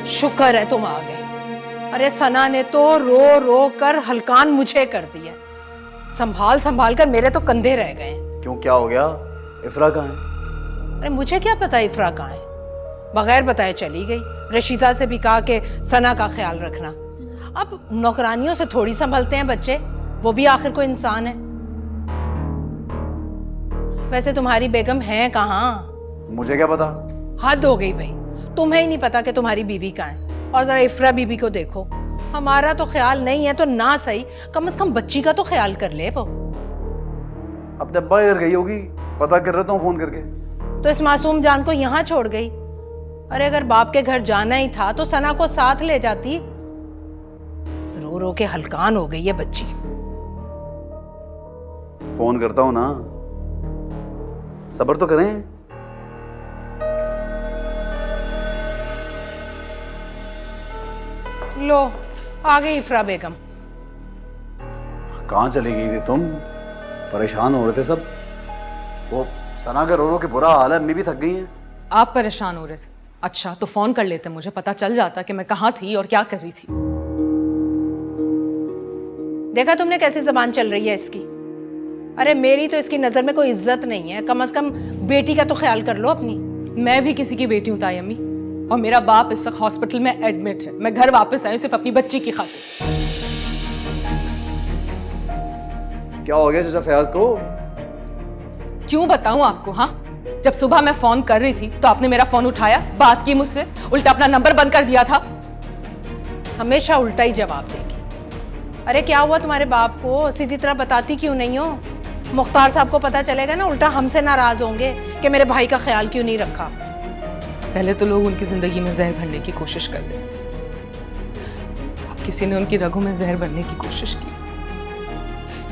शुक्र है तुम आ गए। अरे सना ने तो रो रो कर हलकान मुझे कर दिया। संभाल संभाल कर मेरे तो कंधे रह गए। क्यों, क्या हो गया? इफ्रा कहाँ है? अरे मुझे क्या पता इफ्रा कहाँ है, बगैर बताए चली गई। रशीदा से भी कहा कि सना का ख्याल रखना। अब नौकरानियों से थोड़ी संभलते हैं बच्चे, वो भी आखिर कोई इंसान है। वैसे तुम्हारी बेगम है कहाँ? मुझे क्या पता। हद हो गई भाई, तुम्हें ही नहीं पता कि तुम्हारी बीवी कहाँ है। और जरा इफ्रा बीबी को देखो, हमारा तो ख्याल नहीं है तो ना सही, कम से कम बच्ची का तो ख्याल कर ले वो। अब डब्बा घर गई होगी, पता कर रहा हूँ फोन करके। तो इस मासूम जान को यहाँ छोड़ गई। अरे अगर बाप के घर जाना ही था तो सना को साथ ले जाती। रो रो के हलकान हो गई है बच्ची। फोन करता हूँ ना, सब्र तो करें। लो आ गई इफ्रा बेगम। कहाँ चली गई थी तुम? परेशान हो रहे थे सब। वो सना का रो रो के बुरा हाल है, अम्मी भी थक गई हैं। आप परेशान हो रहे थे? अच्छा तो फोन कर लेते, मुझे पता चल जाता कि मैं कहाँ थी और क्या कर रही थी। देखा तुमने कैसी जबान चल रही है इसकी। अरे मेरी तो इसकी नजर में कोई इज्जत नहीं है, कम से कम बेटी का तो ख्याल कर लो अपनी। मैं भी किसी की बेटी हूँ ताई अम्मी, और मेरा बाप इस वक्त हॉस्पिटल में एडमिट है। मैं घर वापस आई सिर्फ अपनी बच्ची की खातिर। क्या हो गया चाचा फयाज को? क्यों बताऊं आपको? हाँ, जब सुबह मैं फोन कर रही थी तो आपने मेरा फोन उठाया, बात की मुझसे, उल्टा अपना नंबर बंद कर दिया था। हमेशा उल्टा ही जवाब देगी। अरे क्या हुआ तुम्हारे बाप को, सीधी तरह बताती क्यों नहीं हो? मुख्तार साहब को पता चलेगा ना, उल्टा हमसे नाराज होंगे कि मेरे भाई का ख्याल क्यों नहीं रखा। पहले तो लोग उनकी जिंदगी में जहर भरने की कोशिश कर रहे थे, अब किसी ने उनकी रगों में जहर भरने की कोशिश की।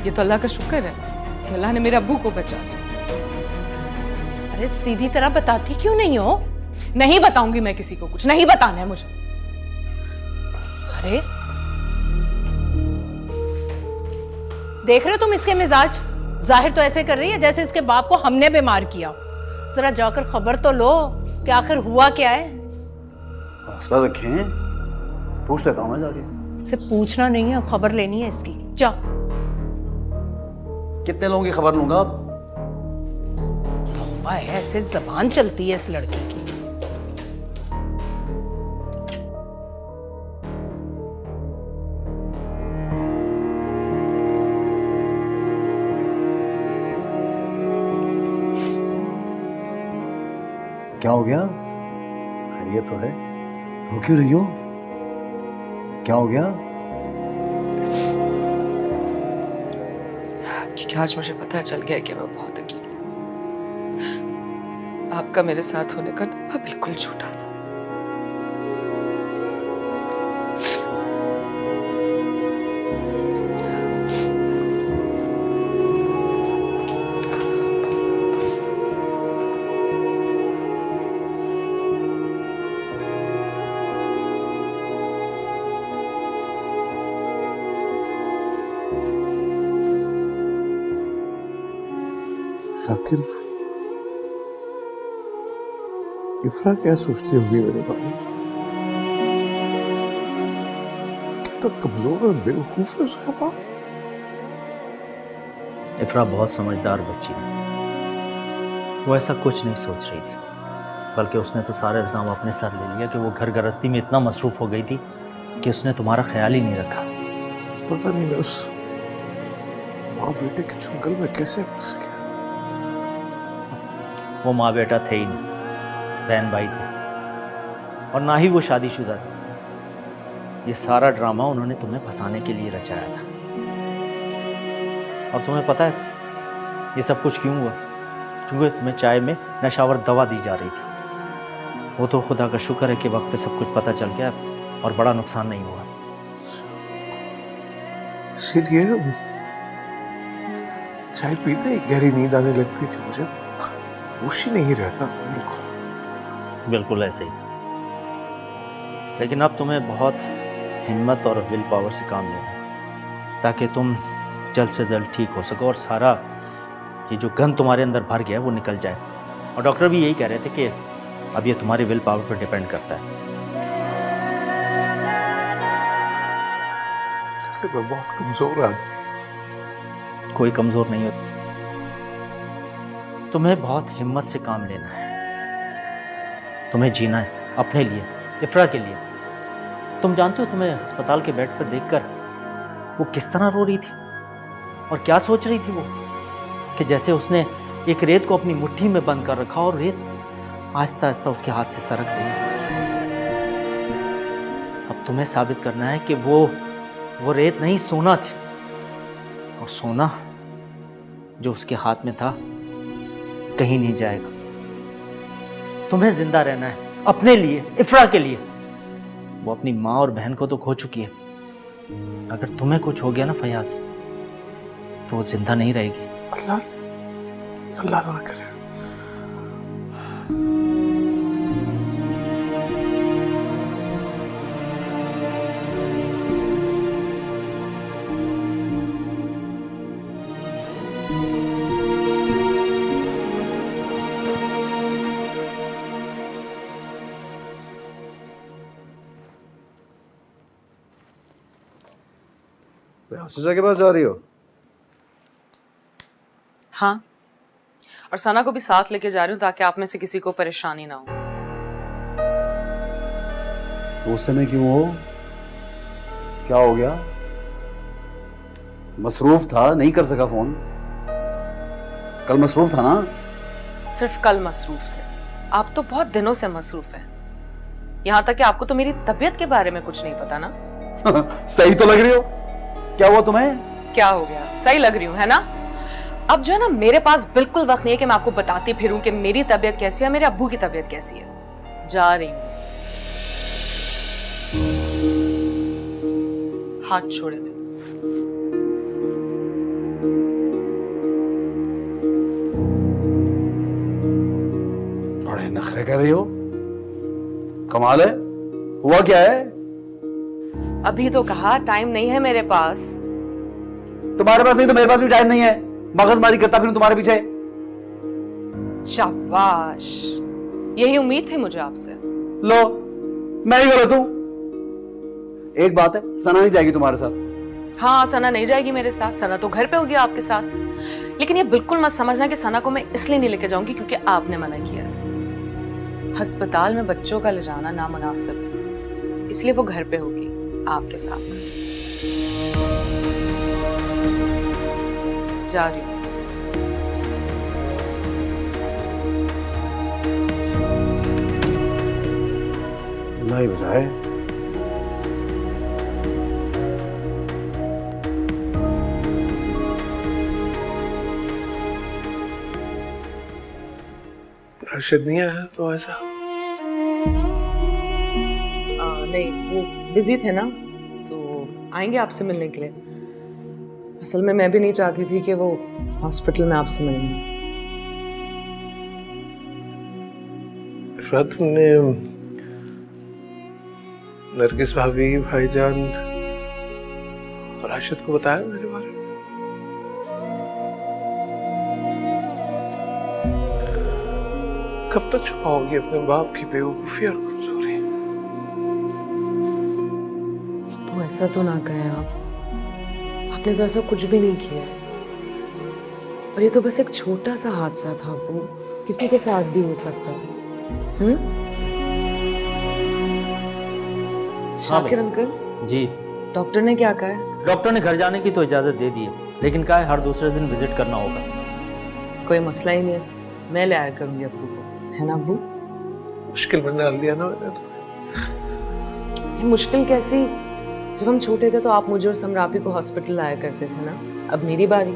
ये तो अल्लाह का शुक्र है कि अल्लाह ने मेरे अब्बू को बचा लिया। अरे सीधी तरह बताती क्यों नहीं हो? नहीं बताऊंगी मैं किसी को, कुछ नहीं बताना है मुझे। अरे देख रहे हो तुम इसके मिजाज, जाहिर तो ऐसे कर रही है जैसे इसके बाप को हमने बीमार किया। जरा जाकर खबर तो लो कि आखिर हुआ क्या है। हौसला रखें, पूछ लेता हूँ मैं जाके। इससे पूछना नहीं है, खबर लेनी है इसकी। जा। कितने लोगों की खबर लूंगा अब? ऐसे जबान चलती है इस लड़की की। क्या हो गया? खैरियत तो है? रो क्यों रही हो? क्या हो गया? क्योंकि आज मुझे पता चल गया कि मैं बहुत अकेली हूँ। आपका मेरे साथ होने का दावा बिल्कुल झूठा था। शाकिर, इफ्रा क्या सोचती होगी मेरे बारे में? कितना कमजोर और बेवकूफ है उसका बाप। इफ्रा बहुत समझदार बच्ची है, वो ऐसा कुछ नहीं सोच रही थी, बल्कि उसने तो सारा इल्ज़ाम अपने सर ले लिया कि वो घर गृहस्थी में इतना मसरूफ़ हो गई थी कि उसने तुम्हारा ख्याल ही नहीं रखा। पता नहीं मैं उस माँ बेटे के चुंगल में कैसे फंस गया। वो माँ बेटा थे ही नहीं, बहन भाई थे, और ना ही वो शादीशुदा थे। ये सारा ड्रामा उन्होंने तुम्हें फंसाने के लिए रचाया था। और तुम्हें पता है ये सब कुछ क्यों हुआ? क्योंकि तुम्हें चाय में नशावर दवा दी जा रही थी। वो तो खुदा का शुक्र है कि वक्त पे सब कुछ पता चल गया और बड़ा नुकसान नहीं हुआ। इसीलिए चाय पीते ही गहरी नींद आने लगती थी, मुझे होश ही नहीं रहता था। बिल्कुल ऐसे ही। लेकिन अब तुम्हें बहुत हिम्मत और विल पावर से काम लेना है ताकि तुम जल्द से जल्द ठीक हो सको और सारा ये जो गंद तुम्हारे अंदर भर गया है वो निकल जाए। और डॉक्टर भी यही कह रहे थे कि अब ये तुम्हारी विल पावर पर डिपेंड करता है। कि मैं बहुत कमजोर आदमी। कोई कमज़ोर नहीं होता, तुम्हें बहुत हिम्मत से काम लेना है। तुम्हें जीना है अपने लिए, इफ्रा के लिए। तुम जानते हो तुम्हें अस्पताल के बेड पर देखकर वो किस तरह रो रही थी और क्या सोच रही थी वो, कि जैसे उसने एक रेत को अपनी मुट्ठी में बंद कर रखा और रेत आहिस्ता आहिस्ता उसके हाथ से सरक रही है। अब तुम्हें साबित करना है कि वो रेत नहीं, सोना थी, और सोना जो उसके हाथ में था कहीं नहीं जाएगा। तुम्हें जिंदा रहना है अपने लिए, इफ्रा के लिए। वो अपनी माँ और बहन को तो खो चुकी है, अगर तुम्हें कुछ हो गया ना फयाज, तो वो जिंदा नहीं रहेगी। अल्लाह अल्लाह ना करे। आशीषा के पास जा रही हो? हाँ, और सना को भी साथ लेके जा रही हूँ ताकि आप में से किसी को परेशानी ना हो। तो उस समय क्यों हो? क्या हो गया? मसरूफ था, नहीं कर सका फोन। कल मसरूफ था ना? सिर्फ कल मसरूफ थे, आप तो बहुत दिनों से मसरूफ हैं। यहाँ तक कि आपको तो मेरी तबीयत के बारे में कुछ नहीं पता ना। सही तो लग रही हो। क्या हुआ तुम्हें? क्या हो गया? सही लग रही हूँ है ना? अब जो है ना, मेरे पास बिल्कुल वक्त नहीं है कि मैं आपको बताती फिरूं कि मेरी तबीयत कैसी है, मेरे अब्बू की तबीयत कैसी है। जा रही हूँ। हाथ छोड़े दे। बड़े नखरे कर रही हो, कमाल है। हुआ क्या है? अभी तो कहा टाइम नहीं है मेरे पास। तुम्हारे पास नहीं तो मेरे पास भी टाइम नहीं है। मगजमारी करता फिर तुम्हारे पीछे। शाबाश, यही उम्मीद थी मुझे आपसे। लो, मैं ही गलत हूं। एक बात है, सना नहीं जाएगी तुम्हारे साथ। हाँ, सना नहीं जाएगी मेरे साथ। सना तो घर पे होगी आपके साथ। लेकिन ये बिल्कुल मत समझना कि सना को मैं इसलिए नहीं लेके जाऊंगी क्योंकि आपने मना किया है। अस्पताल में बच्चों का ले जाना नामुनासिब है, इसलिए वो घर पे होगी आपके साथ। जा रही हूँ। नहीं बजाए। राशिद नहीं आया तो ऐसा? नहीं, वो बिजी थे ना, तो आएंगे आपसे मिलने के लिए। असल में मैं भी नहीं चाहती थी कि वो हॉस्पिटल में आपसे मिलें। इफ़रा, तुमने नरगिस भाभी, भाईजान और राशिद को बताया मेरे बारे में? कब तक छुपाओगी अपने बाप की बेवकूफी और कमजोरी? तो ऐसा तो ना कहें आप। आपने तो ऐसा कुछ भी नहीं किया है। और ये तो बस एक छोटा सा हादसा था, वो किसी के साथ भी हो सकता था। शाकिर अंकल जी, डॉक्टर ने क्या कहा है? डॉक्टर ने घर जाने की तो इजाज़त दे दी है, लेकिन कहा है हर दूसरे दिन विजिट करना होगा। कोई मसला ही नहीं है, मैं ले आया करूंगी अब्बू को, है ना अब्बू? मुश्किल में डाल दिया ना मैंने तो। ये मुश्किल कैसी? जब हम छोटे थे तो आप मुझे और समरापी को हॉस्पिटल लाया करते थे ना। अब मेरी बारी।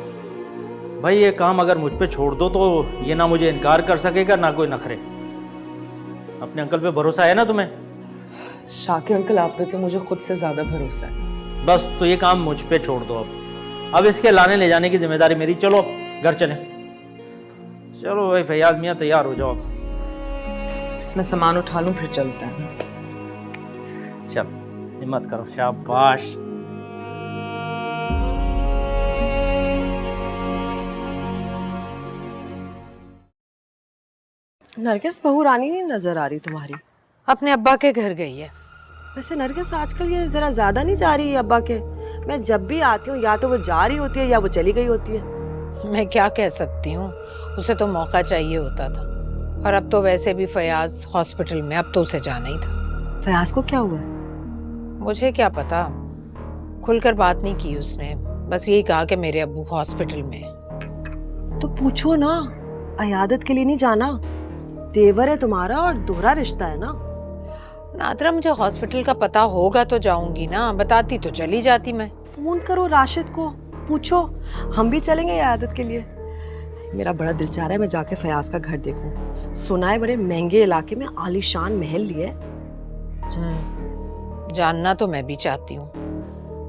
भाई ये काम अगर मुझ पे छोड़ दो तो ये ना मुझे इनकार कर सकेगा ना कोई नखरे। अपने अंकल पे भरोसा है ना तुम्हें? शाकिर अंकल, आप पे तो मुझे खुद से ज्यादा भरोसा है। बस तो ये काम मुझ पे छोड़ दो अब इसके लाने ले जाने की जिम्मेदारी मेरी। चलो अब घर चले। चलो भाई फैयाज मियाँ, तैयार हो जाओ अब। इसमें सामान उठा लूं फिर चलते हैं। चल, हिम्मत करो। शाबाश। नरगिस, बहू रानी नहीं नजर आ रही तुम्हारी। अपने अब्बा के घर गई है। वैसे नरगिस आजकल ये जरा ज्यादा नहीं जा रही है अब्बा के। मैं जब भी आती हूँ या तो वो जा रही होती है या वो चली गई होती है। मैं क्या कह सकती हूँ, उसे तो मौका चाहिए होता था। और अब तो वैसे भी फयाज हॉस्पिटल में, अब तो उसे जाना ही था। फयाज को क्या हुआ है? मुझे क्या पता, खुलकर बात नहीं की उसने, बस यही कहा कि मेरे अब्बू हॉस्पिटल में हैं। तो पूछो ना, अयादत के लिए नहीं जाना? देवर है तुम्हारा और दोहरा रिश्ता है ना। नादरा, मुझे हॉस्पिटल का पता होगा तो जाऊंगी ना, बताती तो चली जाती मैं। फोन करो राशिद को, पूछो, हम भी चलेंगे अयादत के लिए। मेरा बड़ा दिल चाह रहा है मैं जाके फयाज का घर देखूं। सुना है बड़े महंगे इलाके में आलीशान महल लिए। जानना तो मैं भी चाहती हूँ।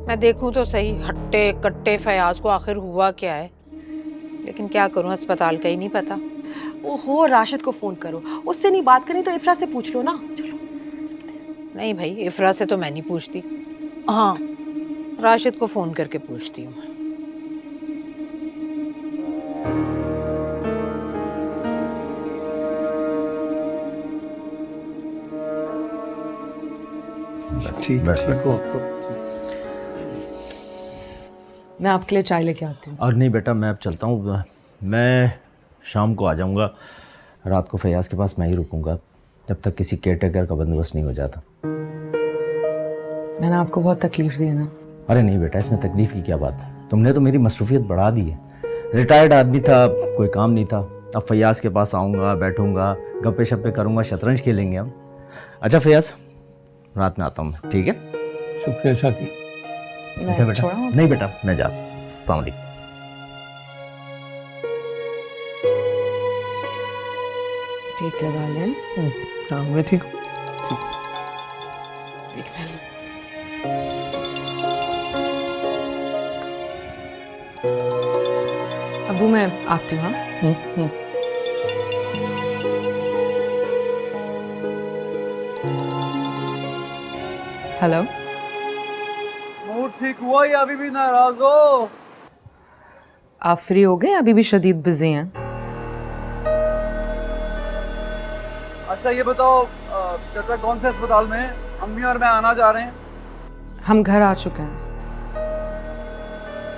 मैं देखूं तो सही, हट्टे कट्टे फयाज को आखिर हुआ क्या है। लेकिन क्या करूं, अस्पताल का ही नहीं पता। ओहो, राशिद को फोन करो। उससे नहीं बात करनी तो इफ्रा से पूछ लो ना। चलो। नहीं भाई, इफ्रा से तो मैं नहीं पूछती। हाँ, राशिद को फोन करके पूछती हूँ। ठीक हो अब तो? मैं आपके लिए चाय लेके आती हूँ। और नहीं बेटा, मैं अब चलता हूँ। मैं शाम को आ जाऊँगा। रात को फयाज के पास मैं ही रुकूँगा जब तक किसी केयर टेकर का बंदोबस्त नहीं हो जाता। मैंने आपको बहुत तकलीफ दी है ना? अरे नहीं बेटा, इसमें तकलीफ़ की क्या बात है। तुमने तो मेरी मसरूफियत बढ़ा दी है। रिटायर्ड आदमी था, कोई काम नहीं था। अब फयाज के पास आऊँगा, बैठूँगा, गप्पे शप्पे करूँगा, शतरंज खेलेंगे हम। अच्छा फयाज, रात में आता हूँ मैं, ठीक है? शुक्रिया शादी। अच्छा बेटा, छोड़ा नहीं बेटा, मैं जा पाऊँगी। ठीक लगा लें। हाँ मैं ठीक हूँ। अबू मैं आती हूँ। हाँ? हेलो, मूड ठीक हुआ या अभी भी नाराज हो? आप फ्री हो गए? अभी भी शदीद बिजी हैं? अच्छा ये बताओ, चाचा कौन से अस्पताल में है? अम्मी और मैं आना चाह रहे हैं। हम घर आ चुके हैं।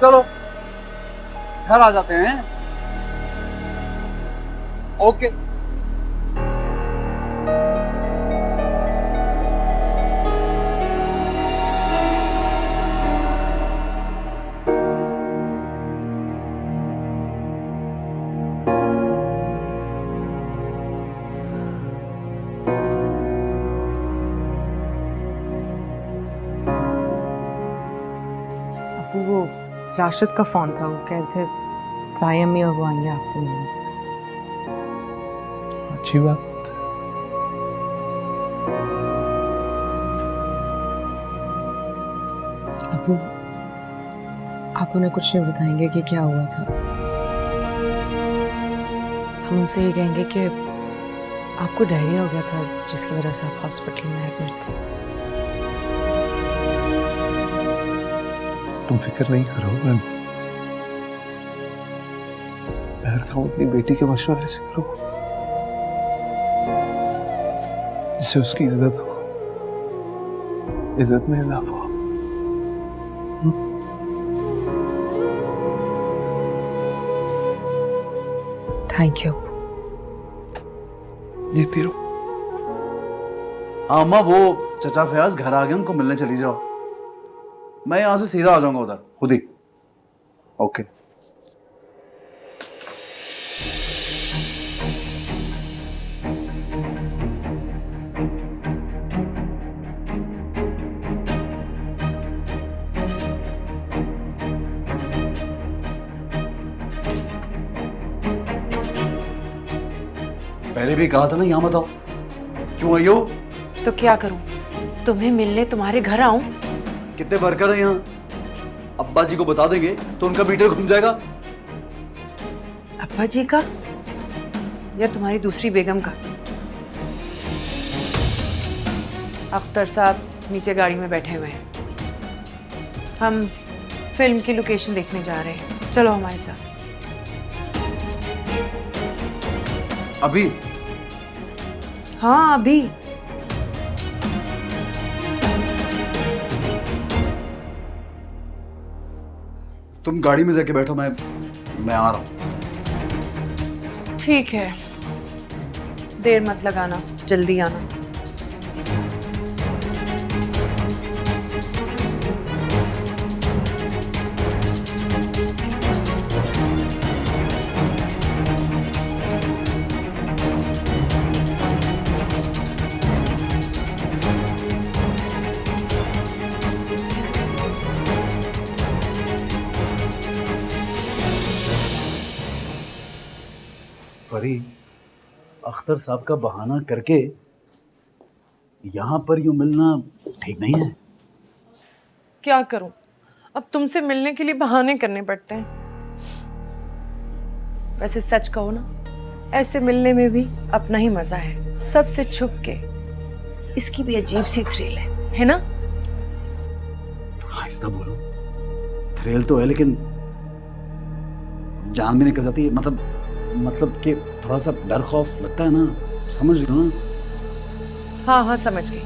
चलो घर आ जाते हैं। ओके। अबू वो राशिद का फोन था, वो कह रहे थे ताई अम्मी और वो आएंगे आपसे मिलने। अच्छी बात। अबू आप उन्हें कुछ नहीं बताएंगे कि क्या हुआ था? हम उनसे ये कहेंगे कि आपको डायरिया हो गया था जिसकी वजह से आप हॉस्पिटल में एडमिट थे। तुम फिक्र नहीं करो, मैं बैठता हूँ अपनी बेटी के मशवरे से करो, जिससे उसकी इज्जत हो, इज्जत में इजाफा हो। Thank you. जीती रहो। हाँ अम्मा, वो चचा फयाज घर आ गए, उनको मिलने चली जाओ। मैं यहाँ से सीधा आ जाऊंगा उधर खुद ही। ओके। पहले भी कहा था ना, यहाँ मत आओ। क्यों आई हो? तो क्या करूं, तुम्हें मिलने तुम्हारे घर आऊं? कितने वर्कर हैं यहाँ? अब्बा जी को बता देंगे तो उनका मीटर घूम जाएगा। अब्बा जी का या तुम्हारी दूसरी बेगम का? अख्तर साहब नीचे गाड़ी में बैठे हुए हैं। हम फिल्म की लोकेशन देखने जा रहे हैं, चलो हमारे साथ। अभी? हाँ अभी। तुम गाड़ी में जाके बैठो, मैं आ रहा हूँ। ठीक है, देर मत लगाना, जल्दी आना। परी, अख्तर साहब का बहाना करके यहाँ पर यूं मिलना ठीक नहीं है। क्या करूं, अब तुमसे मिलने के लिए बहाने करने पड़ते हैं। वैसे सच कहो ना, ऐसे मिलने में भी अपना ही मजा है, सबसे छुप के। इसकी भी अजीब सी थ्रिल है ना? आहिस्ता बोलो, थ्रिल तो है लेकिन जान भी निकल जाती है। मतलब कि थोड़ा सा डर खौफ लगता है ना, समझ रही हो ना? हाँ समझ गई।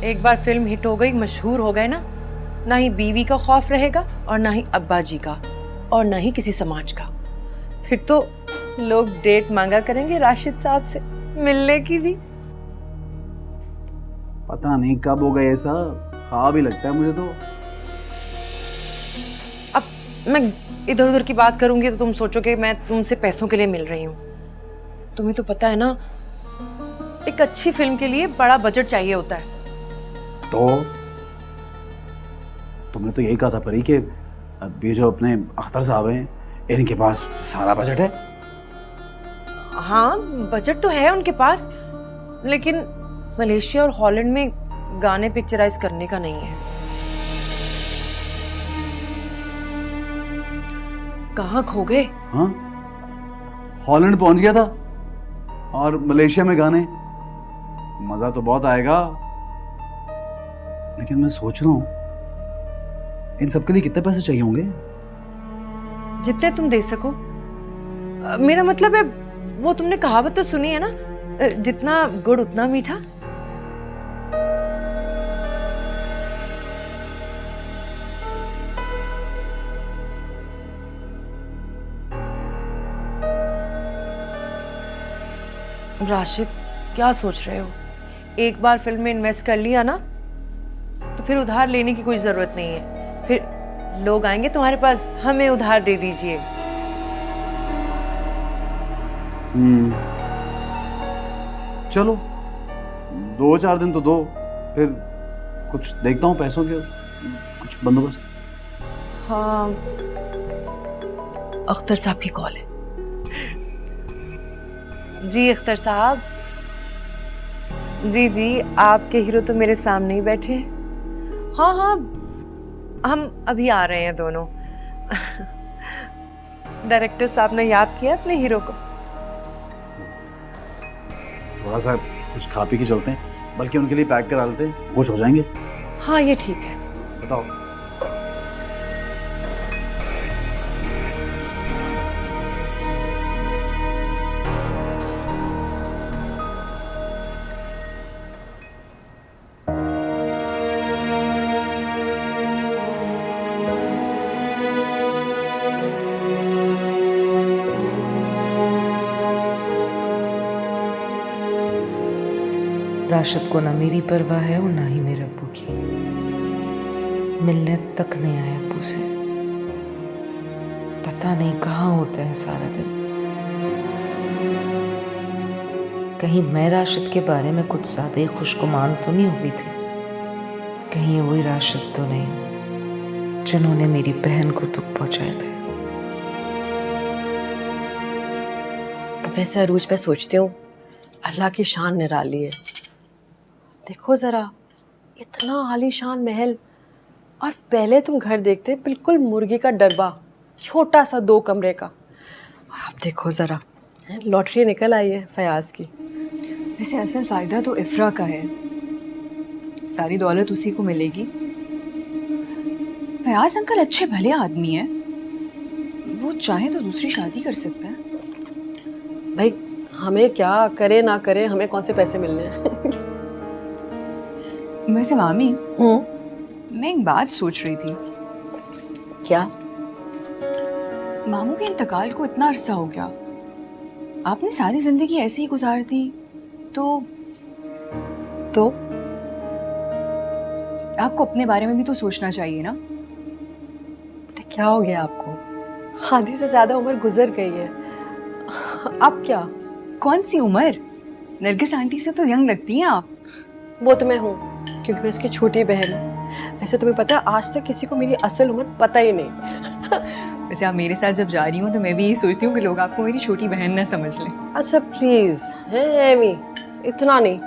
एक बार फिल्म हिट हो गई, मशहूर हो गए ना ही बीवी का खौफ रहेगा और ना ही अब्बा जी का और ना ही किसी समाज का। फिर तो लोग डेट मांगा करेंगे राशिद साहब से मिलने की भी। पता नहीं कब हो गया ऐसा, ख्वाब ही लगता है मुझे तो। अब मैं इधर उधर की बात करूंगी तो तुम सोचोगे मैं तुमसे पैसों के लिए मिल रही हूँ। तुम्हें तो पता है ना, एक अच्छी फिल्म के लिए बड़ा बजट चाहिए होता है। तो तुमने तो यही कहा था परी कि अब ये जो अपने अख्तर साहब हैं, इनके पास सारा बजट है। हाँ, बजट तो है उनके पास, लेकिन मलेशिया और हॉलैंड में गाने पिक्चराइज करने का नहीं है। कहाँ खो गए? हाँ, हॉलैंड पहुंच गया था और मलेशिया में गाने, मजा तो बहुत आएगा। लेकिन मैं सोच रहा हूं इन सब के लिए कितने पैसे चाहिए होंगे? जितने तुम दे सको। मेरा मतलब है, वो तुमने कहावत तो सुनी है ना, जितना गुड़ उतना मीठा। राशिद, क्या सोच रहे हो? एक बार फिल्म में इन्वेस्ट कर लिया ना तो फिर उधार लेने की कोई जरूरत नहीं है। फिर लोग आएंगे तुम्हारे पास, हमें उधार दे दीजिए। चलो 2-4 दिन तो दो, फिर कुछ देखता हूँ पैसों के कुछ बंदोबस्त। हाँ, अख्तर साहब की कॉल है। जी अख्तर साहब, जी आपके हीरो तो मेरे सामने ही बैठे हैं। हाँ, हम अभी आ रहे हैं दोनों। डायरेक्टर साहब ने याद किया अपने हीरो को। थोड़ा सा कुछ खा पी के चलते हैं, बल्कि उनके लिए पैक करा लेते हैं, खुश हो जाएंगे। हाँ, ये ठीक है। बताओ। राशिद को ना मेरी परवाह है और ना ही मेरे अब्बू की। मिलने तक नहीं आया अब्बू से। पता नहीं कहाँ होते हैं सारा दिन। कहीं मैं राशिद के बारे में कुछ ज्यादा ही खुशगुमान तो नहीं हुई थी? कहीं ये वही राशिद तो नहीं जिन्होंने मेरी बहन को दुख पहुंचाए थे? वैसे अरूज, मैं सोचती हूँ अल्लाह की शान निराली है। देखो जरा, इतना आलीशान महल, और पहले तुम घर देखते बिल्कुल मुर्गी का डरबा, छोटा सा 2 कमरे का। और अब देखो जरा, लॉटरी निकल आई है फयाज की। वैसे असल फ़ायदा तो इफ्रा का है, सारी दौलत उसी को मिलेगी। फयाज अंकल अच्छे भले आदमी हैं, वो चाहे तो दूसरी शादी कर सकता है। भाई, हमें क्या करे ना करे, हमें कौन से पैसे मिलने हैं? वैसे मामी, मैं एक बात सोच रही थी। क्या? मामू के इंतकाल को इतना अरसा हो गया, आपने सारी जिंदगी ऐसे ही गुजार दी, तो आपको अपने बारे में भी तो सोचना चाहिए ना। बेटा क्या हो गया आपको? आधी से ज्यादा उम्र गुजर गई है, अब क्या? कौन सी उम्र? नरगिस आंटी से तो यंग लगती हैं आप। वो तो मैं हूँ, क्योंकि मैं उसकी छोटी बहन हूँ। वैसे तुम्हें पता है, आज तक किसी को मेरी असल उम्र पता ही नहीं। वैसे आप मेरे साथ जब जा रही हूँ तो मैं भी यही सोचती हूँ कि लोग आपको मेरी छोटी बहन ना समझ लें। अच्छा प्लीज है एमी, इतना नहीं।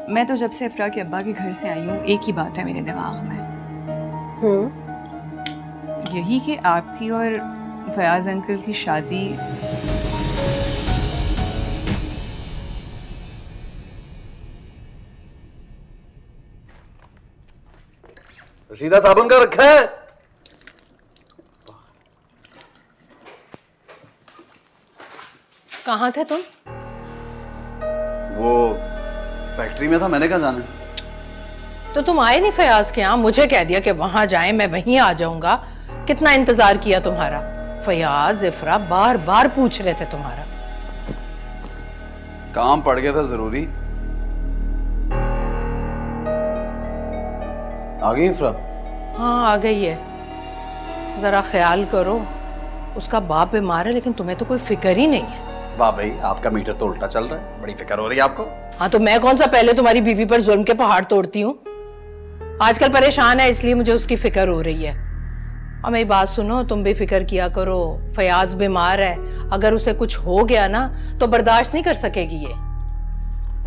मैं तो जब से इफ्रा के अब्बा के घर से आई हूँ, एक ही बात है मेरे दिमाग में, यही कि आपकी और फयाज अंकल की शादी रशीदा साबुन का रखा है? कहाँ थे तुम? वो फैक्ट्री में था, मैंने कहा जाना। तो तुम आए नहीं फयाज के यहाँ? मुझे कह दिया कि वहां जाए, मैं वहीं आ जाऊंगा। कितना इंतजार किया तुम्हारा। फयाज इफ्रा बार बार पूछ रहे थे तुम्हारा। काम पड़ गया था जरूरी। आ गई इफ्रा? हाँ आ गई है। जरा ख्याल करो, उसका बाप बीमार है लेकिन तुम्हें तो कोई फिक्र ही नहीं है। वाह भाई, आपका मीटर तो उल्टा चल रहा है, बड़ी फिक्र हो रही है आपको। हाँ तो मैं कौन सा पहले तुम्हारी बीवी पर जुल्म के पहाड़ तोड़ती हूँ? आजकल परेशान है इसलिए मुझे उसकी फिक्र हो रही है। और मेरी बात सुनो, तुम भी फिक्र किया करो। फयाज बीमार है, अगर उसे कुछ हो गया ना तो बर्दाश्त नहीं कर सकेगी ये।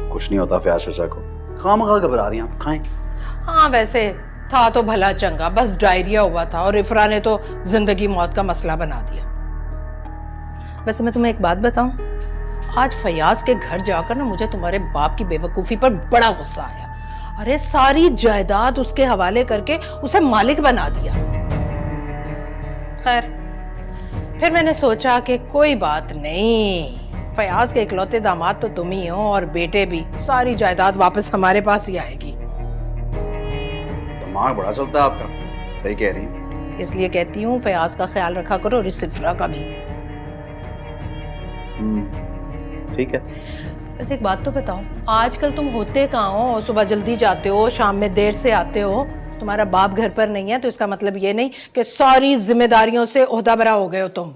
कुछ नहीं होता फयाज चाचा को, खामखा घबरा रही हैं आप, खाएं। हाँ वैसे था तो भला चंगा, बस डायरिया हुआ था और इफ्रा ने तो जिंदगी मौत का मसला बना दिया। वैसे मैं तुम्हें एक बात बताऊं, आज फयाज के घर जाकर ना मुझे तुम्हारे बाप की बेवकूफी पर बड़ा गुस्सा आया। अरे सारी जायदाद उसके हवाले करके उसे मालिक बना दिया। खैर फिर मैंने सोचा कि कोई बात नहीं, फयाज के इकलौते दामाद तो तुम ही हो और बेटे भी, सारी जायदाद वापस हमारे पास ही आएगी। दिमाग बड़ा चलता है आपका, सही कह रही हैं। इसलिए कहती हूँ फयाज का ख्याल रखा करो और इस इफ्रा का भी। ठीक है। बस एक बात तो बताओ, आजकल तुम होते कहाँ हो? सुबह जल्दी जाते हो, शाम में देर से आते हो। तुम्हारा बाप घर पर नहीं है तो इसका मतलब ये नहीं कि सारी जिम्मेदारियों से ओहदा बरा हो गए हो तुम।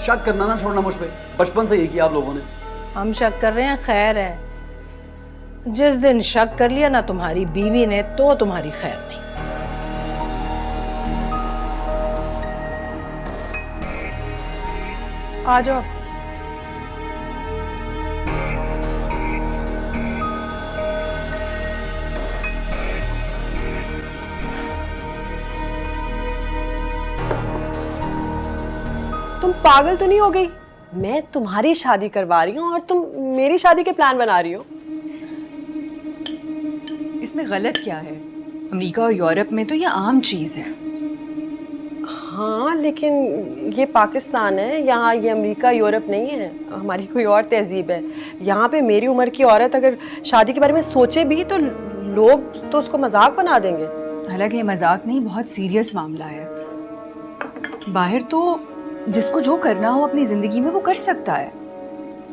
शक करना ना छोड़ना मुझ पे, बचपन से यही किया आप लोगों ने। हम शक कर रहे हैं, खैर है। जिस दिन शक कर लिया ना तुम्हारी बीवी ने तो तुम्हारी खैर नहीं। आ जाओ। तुम पागल तो नहीं हो गई? मैं तुम्हारी शादी करवा रही हूँ और तुम मेरी शादी के प्लान बना रही हो। इसमें गलत क्या है? अमेरिका और यूरोप में तो ये आम चीज़ है। हाँ लेकिन ये पाकिस्तान है, यहाँ ये अमेरिका यूरोप नहीं है। हमारी कोई और तहजीब है। यहाँ पे मेरी उम्र की औरत अगर शादी के बारे में सोचे भी तो लोग तो उसको मजाक बना देंगे। हालांकि ये मजाक नहीं, बहुत सीरियस मामला है। बाहर तो जिसको जो करना हो अपनी ज़िंदगी में वो कर सकता है।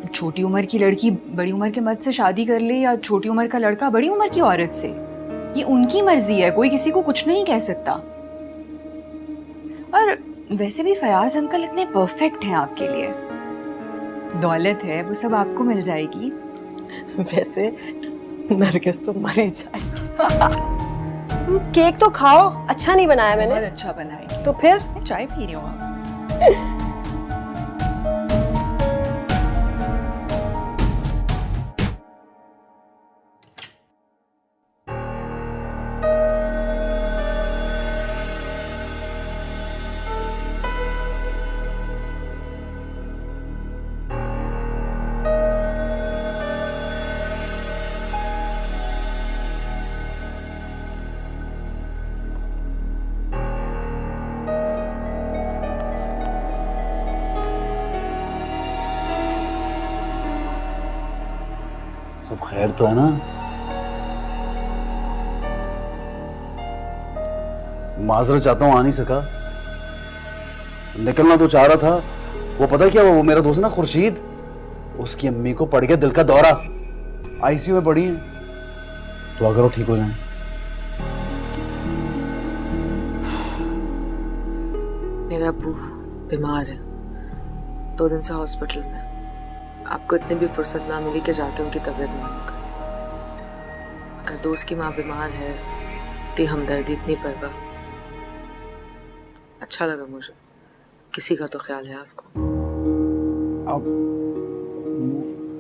छोटी उम्र की लड़की बड़ी उम्र के मर्द से शादी कर ले या छोटी उम्र का लड़का बड़ी उम्र की औरत से, ये उनकी मर्जी है, कोई किसी को कुछ नहीं कह सकता। और वैसे भी फयाज अंकल इतने परफेक्ट हैं आपके लिए। दौलत है वो सब आपको मिल जाएगी। वैसे नरगिस तो मर ही जाए। केक तो खाओ, अच्छा नहीं बनाया मैंने। बहुत अच्छा बनाएगी। तो फिर मैं चाय पी रही हूँ आप। सब खैर तो है ना? माजरत चाहता हूँ, आ नहीं सका। निकलना तो चाह रहा था। वो पता क्या हुआ, वो मेरा दोस्त ना खुर्शीद, उसकी अम्मी को पड़ गया दिल का दौरा, आईसीयू में पड़ी है। तो अगर वो ठीक हो जाए। मेरा अब्बू बीमार है, 2 दिन से हॉस्पिटल में। आपको इतनी भी फुर्सत ना मिली कि जाके उनकी तबीयत मालूम करें। अगर दोस्त की माँ बीमार है, इतनी हमदर्दी, इतनी परवाह, अच्छा लगा मुझे। किसी का तो ख्याल है आपको। अब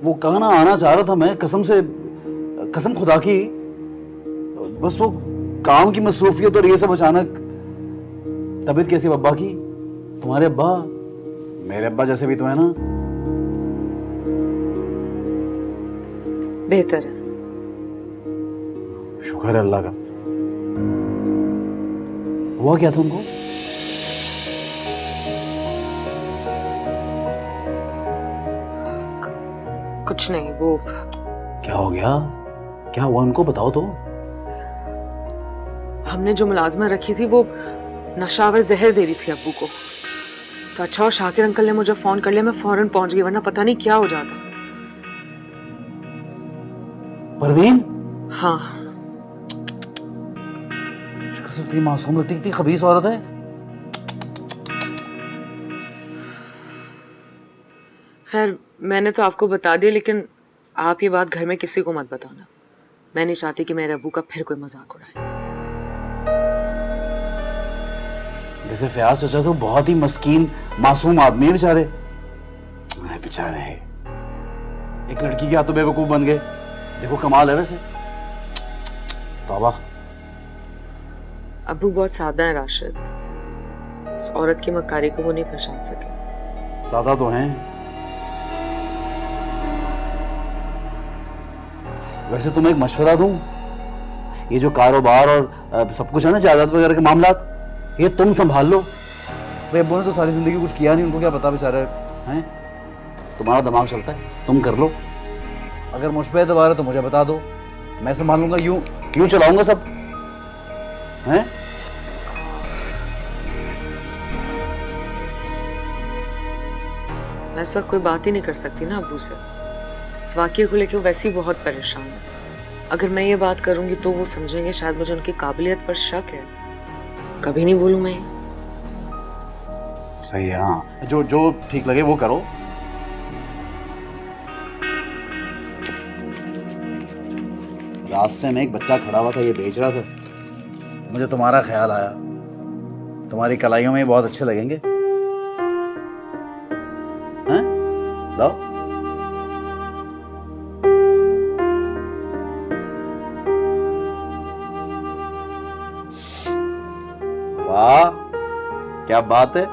वो कहा ना आना चाह रहा था मैं, कसम खुदा की। बस वो काम की मसरूफियत और ये सब अचानक। तबीयत कैसी है अब्बा की? तुम्हारे अब्बा मेरे अब्बा जैसे भी तो है ना? बेहतर है। शुक्र है अल्लाह का। हुआ क्या था उनको? कुछ नहीं, वो क्या हो गया? क्या हुआ उनको, बताओ तो। हमने जो मुलाजमा रखी थी वो नशावर जहर दे रही थी अब्बू को। तो अच्छा और शाकिर अंकल ने मुझे फोन कर लिया, मैं फौरन पहुंच गई, वरना पता नहीं क्या हो जाता। परवीन? हाँ। कसम, इतनी मासूम लगती, इतनी खबीस औरत है। खैर मैंने तो आपको बता दिया, लेकिन आप ये बात घर में किसी को मत बताना। मैं नहीं चाहती कि मेरे अब्बू का फिर कोई मजाक उड़ाए। वैसे फयाज चाचा तो बहुत ही मस्कीन मासूम आदमी है बेचारे। बेचारे एक लड़की के हाथों बेवकूफ बन गए। देखो कमाल है वैसे। तौबा। अब्बू बहुत सादा है राशिद, उस औरत की मक्कारी को वो नहीं पहचान सके। सादा तो हैं। वैसे तुम्हें एक मशवरा दूं, ये जो कारोबार और सब कुछ है ना, जायदाद वगैरह के मामलात, ये तुम संभाल लो। भाई अब्बू ने तो सारी जिंदगी कुछ किया नहीं, उनको क्या पता बेचारे हैं। तुम्हारा दिमाग चलता है, तुम कर लो। अगर मुझ पे एतबार है तो मुझे बता दो, मैं संभाल लूंगा। यूं चलाऊंगा सब, हैं? मैं इस वक्त कोई बात ही नहीं कर सकती ना अब्बू से। इस वाक़ये को लेकर वो वैसे ही बहुत परेशान है। अगर मैं ये बात करूंगी तो वो समझेंगे शायद मुझे उनकी काबिलियत पर शक है। कभी नहीं बोलूं मैं ये। सही है। हाँ, जो ठीक लगे वो करो। रास्ते में एक बच्चा खड़ा हुआ था, ये बेच रहा था। मुझे तुम्हारा ख्याल आया, तुम्हारी कलाइयों में बहुत अच्छे लगेंगे। हैं? लाओ। वाह क्या बात है।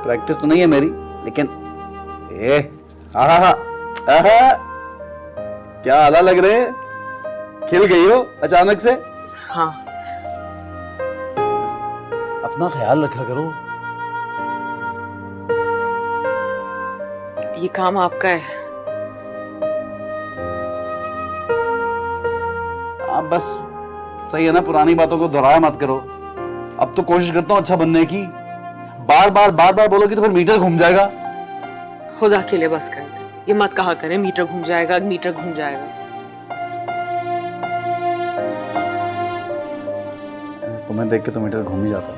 प्रैक्टिस तो नहीं है मेरी, लेकिन आहा क्या आला लग रहे हैं। खिल गई हो अचानक से। हाँ। अपना ख्याल रखा करो। ये काम आपका है। आप बस सही है ना, पुरानी बातों को दोहराया मत करो। अब तो कोशिश करता हूँ अच्छा बनने की। बार बार बोलोगी तो फिर मीटर घूम जाएगा। खुदा के लिए बस कर दे, ये मत कहा करें मीटर घूम जाएगा, मीटर घूम जाएगा। तुम्हें देख के तो मीटर घूम ही जाता।